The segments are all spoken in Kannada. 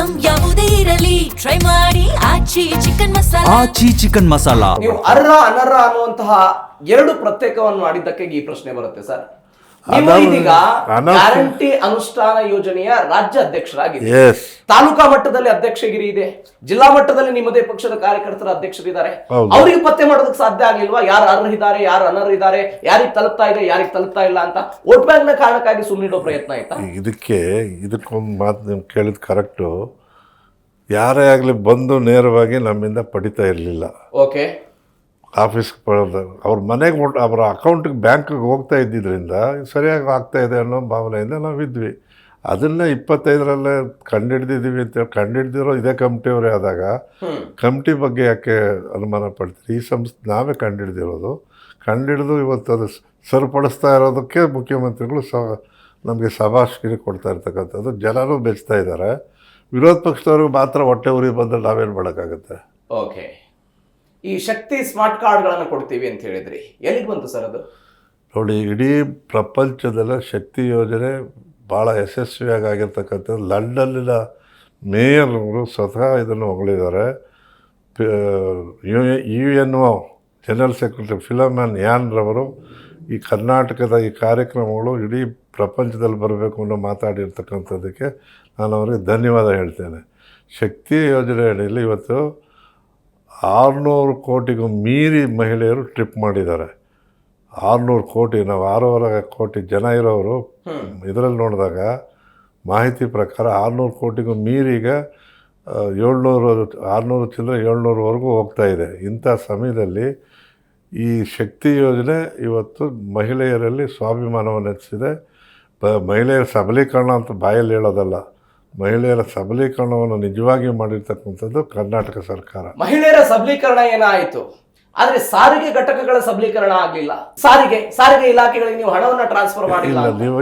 ಐಟಂ ಯಾವುದೇ ಇರಲಿ ಟ್ರೈ ಮಾಡಿ ಆಚಿ ಚಿಕನ್ ಮಸಾಲಾ. ಆಚಿ ಚಿಕನ್ ಮಸಾಲಾ. ನೀವು ಅರ್ರ ಅನರ್ಹ ಅನ್ನುವಂತಹ ಎರಡು ಪ್ರತ್ಯೇಕವನ್ನು ಮಾಡಿದ್ದಕ್ಕೆ ಈ ಪ್ರಶ್ನೆ ಬರುತ್ತೆ ಸರ್. ನೀವು ಇದೀಗ ಗ್ಯಾರಂಟಿ ಅನುಷ್ಠಾನ ಯೋಜನೆಯ ರಾಜ್ಯ ಅಧ್ಯಕ್ಷರಾಗಿದೆ. ತಾಲೂಕಾ ಮಟ್ಟದಲ್ಲಿ ಅಧ್ಯಕ್ಷಗಿರಿ ಇದೆ, ಜಿಲ್ಲಾ ಮಟ್ಟದಲ್ಲಿ ನಿಮ್ಮದೇ ಪಕ್ಷದ ಕಾರ್ಯಕರ್ತರ ಅಧ್ಯಕ್ಷರಿದ್ದಾರೆ. ಅವ್ರಿಗೆ ಪತ್ತೆ ಮಾಡೋದಕ್ಕೆ ಸಾಧ್ಯ ಆಗ್ಲಿಲ್ವಾ? ಯಾರು ಅರ್ಹರಿದ್ದಾರೆ, ಯಾರು ಅನರ್ಹರಿದ್ದಾರೆ, ಯಾರಿಗೆ ತಲುಪ್ತಾ ಇದೆ, ಯಾರಿಗೆ ತಲುಪ್ತಾ ಇಲ್ಲ ಅಂತ ವೋಟ್ ಬ್ಯಾಂಕ್ ನ ಕಾರಣಕ್ಕಾಗಿ ಸುಮ್ಮನಿಡೋ ಪ್ರಯತ್ನ ಆಯ್ತಾ? ಇದಕ್ಕೊಂದು ಮಾತು ನೀವು ಕೇಳಿದ್ ಕರೆಕ್ಟು. ಯಾರೇ ಆಗಲಿ ಬಂದು ನೇರವಾಗಿ ನಮ್ಮಿಂದ ಪಡಿತಾ ಇರಲಿಲ್ಲ. ಓಕೆ, ಆಫೀಸ್ಗೆ ಬರೋದು ಅವ್ರ ಮನೆಗೆ ಅವರ ಅಕೌಂಟಿಗೆ ಬ್ಯಾಂಕಿಗೆ ಹೋಗ್ತಾ ಇದ್ದಿದ್ದರಿಂದ ಸರಿಯಾಗಿ ಆಗ್ತಾ ಇದೆ ಅನ್ನೋ ಭಾವನೆಯಿಂದ ನಾವಿದ್ವಿ. ಅದನ್ನೇ 25ರಲ್ಲೇ ಕಂಡುಹಿಡ್ದಿದ್ದೀವಿ ಅಂತೇಳಿ ಕಂಡುಹಿಡ್ದಿರೋ ಇದೇ ಕಮಿಟಿಯವರೇ ಆದಾಗ ಕಮಿಟಿ ಬಗ್ಗೆ ಯಾಕೆ ಅನುಮಾನ ಪಡ್ತೀರಿ? ಈ ನಾವೇ ಕಂಡುಹಿಡ್ದಿರೋದು. ಕಂಡುಹಿಡಿದು ಇವತ್ತು ಅದು ಸರಿಪಡಿಸ್ತಾ ಇರೋದಕ್ಕೆ ಮುಖ್ಯಮಂತ್ರಿಗಳು ನಮಗೆ ಶಬಾಷ್ಗಿರಿ ಕೊಡ್ತಾ ಇರ್ತಕ್ಕಂಥದ್ದು. ಜನರೂ ಬೆಚ್ತಾ ಇದ್ದಾರೆ. ವಿರೋಧ ಪಕ್ಷದವ್ರಿಗೆ ಮಾತ್ರ ಹೊಟ್ಟೆ ಉರಿ ಬಂದರೆ ನಾವೇನು ಮಾಡೋಕ್ಕಾಗುತ್ತೆ? ಓಕೆ, ಈ ಶಕ್ತಿ ಸ್ಮಾರ್ಟ್ ಕಾರ್ಡ್ಗಳನ್ನು ಕೊಡ್ತೀವಿ ಅಂತ ಹೇಳಿದ್ರಿ, ಎಲ್ಲಿಗೆ ಬಂತು ಸರ್ ಅದು? ನೋಡಿ, ಇಡೀ ಪ್ರಪಂಚದಲ್ಲ ಶಕ್ತಿ ಯೋಜನೆ ಭಾಳ ಯಶಸ್ವಿಯಾಗಿ ಆಗಿರ್ತಕ್ಕಂಥದ್ದು. ಲಂಡನ್ನಿನ ಮೇಯರ್ಗಳು ಸ್ವತಃ ಇದನ್ನು ಹೊಗಳಿದ್ದಾರೆ. UNO ಜನರಲ್ ಸೆಕ್ರೆಟರಿ ಫಿಲಮನ್ ಯಾನ್ರವರು ಈ ಕರ್ನಾಟಕದ ಈ ಕಾರ್ಯಕ್ರಮಗಳು ಇಡೀ ಪ್ರಪಂಚದಲ್ಲಿ ಬರಬೇಕು ಅನ್ನೋ ಮಾತಾಡಿರ್ತಕ್ಕಂಥದ್ದಕ್ಕೆ ನಾನು ಅವರಿಗೆ ಧನ್ಯವಾದ ಹೇಳ್ತೇನೆ. ಶಕ್ತಿ ಯೋಜನೆ ಅಡಿಯಲ್ಲಿ ಇವತ್ತು 600 ಕೋಟಿಗೂ ಮೀರಿ ಮಹಿಳೆಯರು ಟ್ರಿಪ್ ಮಾಡಿದ್ದಾರೆ. 600 ಕೋಟಿ, ನಾವು 6.5 ಕೋಟಿ ಜನ ಇರೋರು ಇದರಲ್ಲಿ ನೋಡಿದಾಗ ಮಾಹಿತಿ ಪ್ರಕಾರ 600 ಕೋಟಿಗೂ ಮೀರಿ ಈಗ 600 ಚಿಲ್ಲರೆ 700ವರೆಗೂ ಹೋಗ್ತಾ ಇದೆ. ಇಂಥ ಸಮಯದಲ್ಲಿ ಈ ಶಕ್ತಿ ಯೋಜನೆ ಇವತ್ತು ಮಹಿಳೆಯರಲ್ಲಿ ಸ್ವಾಭಿಮಾನವನ್ನು ಹೆಚ್ಚಿಸಿದೆ. ಮಹಿಳೆಯರ ಸಬಲೀಕರಣ ಅಂತ ಬಾಯಲ್ಲಿ ಹೇಳೋದಲ್ಲ, ಮಹಿಳೆಯರ ಸಬಲೀಕರಣವನ್ನು ನಿಜವಾಗಿಯೂ ಮಾಡಿರ್ತಕ್ಕಂಥದ್ದು ಕರ್ನಾಟಕ ಸರ್ಕಾರ. ಮಹಿಳೆಯರ ಸಬಲೀಕರಣ ಏನಾಯಿತು, ಆದ್ರೆ ಸಾರಿಗೆ ಘಟಕಗಳ ಸಬಲೀಕರಣ ಆಗಲಿಲ್ಲ. ಸಾರಿಗೆ ಇಲಾಖೆಗಳಿಗೆ ನೀವು ಹಣವನ್ನು ಟ್ರಾನ್ಸ್ಫರ್ ಮಾಡಿಲ್ಲ. ನೀವು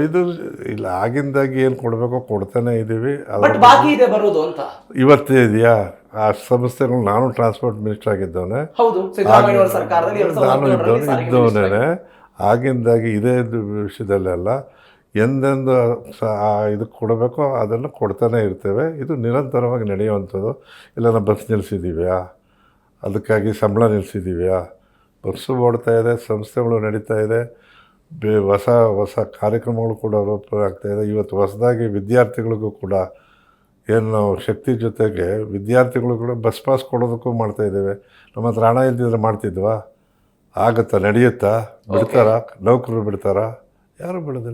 ಇಲ್ಲ ಆಗಿಂದಾಗಿ ಏನು ಕೊಡಬೇಕೋ ಕೊಡ್ತಾನೆ ಇದ್ದೀವಿ. ಬಟ್ ಬಾಕಿ ಇದೆ ಬರೋದು ಅಂತ ಇವತ್ತೇ ಇದೆಯಾ? ಆ ಸಂಸ್ಥೆಗಳು ನಾನು ಟ್ರಾನ್ಸ್ಪೋರ್ಟ್ ಮಿನಿಸ್ಟರ್ ಆಗಿದ್ದವನೇ. ಹೌದು, ಸಿದ್ದರಾಮಯ್ಯ ಸರ್ಕಾರದಲ್ಲಿ ನಾನು ಇದ್ದವನೇ. ಆಗಿಂದಾಗಿ ಇದೇ ವಿಷಯದಲ್ಲೆಲ್ಲ ಎಂದೆಂದು ಇದಕ್ಕೆ ಕೊಡಬೇಕೋ ಅದನ್ನು ಕೊಡ್ತಾನೆ ಇರ್ತೇವೆ. ಇದು ನಿರಂತರವಾಗಿ ನಡೆಯುವಂಥದ್ದು. ಇಲ್ಲ ನಾವು ಬಸ್ ನಿಲ್ಲಿಸಿದ್ದೀವ್ಯಾ, ಅದಕ್ಕಾಗಿ ಸಂಬಳ ನಿಲ್ಲಿಸಿದ್ದೀವ್ಯಾ? ಬಸ್ಸು ಓಡ್ತಾ ಇದೆ, ಸಂಸ್ಥೆಗಳು ನಡೀತಾ ಇದೆ, ಹೊಸ ಕಾರ್ಯಕ್ರಮಗಳು ಕೂಡ ರೂಪ ಆಗ್ತಾಯಿದೆ. ಇವತ್ತು ಹೊಸದಾಗಿ ವಿದ್ಯಾರ್ಥಿಗಳಿಗೂ ಕೂಡ ಏನು ನಾವು ಶಕ್ತಿ ಜೊತೆಗೆ ವಿದ್ಯಾರ್ಥಿಗಳು ಕೂಡ ಬಸ್ ಪಾಸ್ ಕೊಡೋದಕ್ಕೂ ಮಾಡ್ತಾಯಿದ್ದೇವೆ. ನಮ್ಮ ಹತ್ರ ಹಣ ಇಲ್ದಿದ್ರೆ ಮಾಡ್ತಿದ್ವಾ? ಆಗುತ್ತಾ? ನಡೆಯುತ್ತಾ? ಬಿಡ್ತಾರಾ? ನೌಕರರು ಬಿಡ್ತಾರಾ? ಯಾರು ಬಿಡೋದಿಲ್ಲ.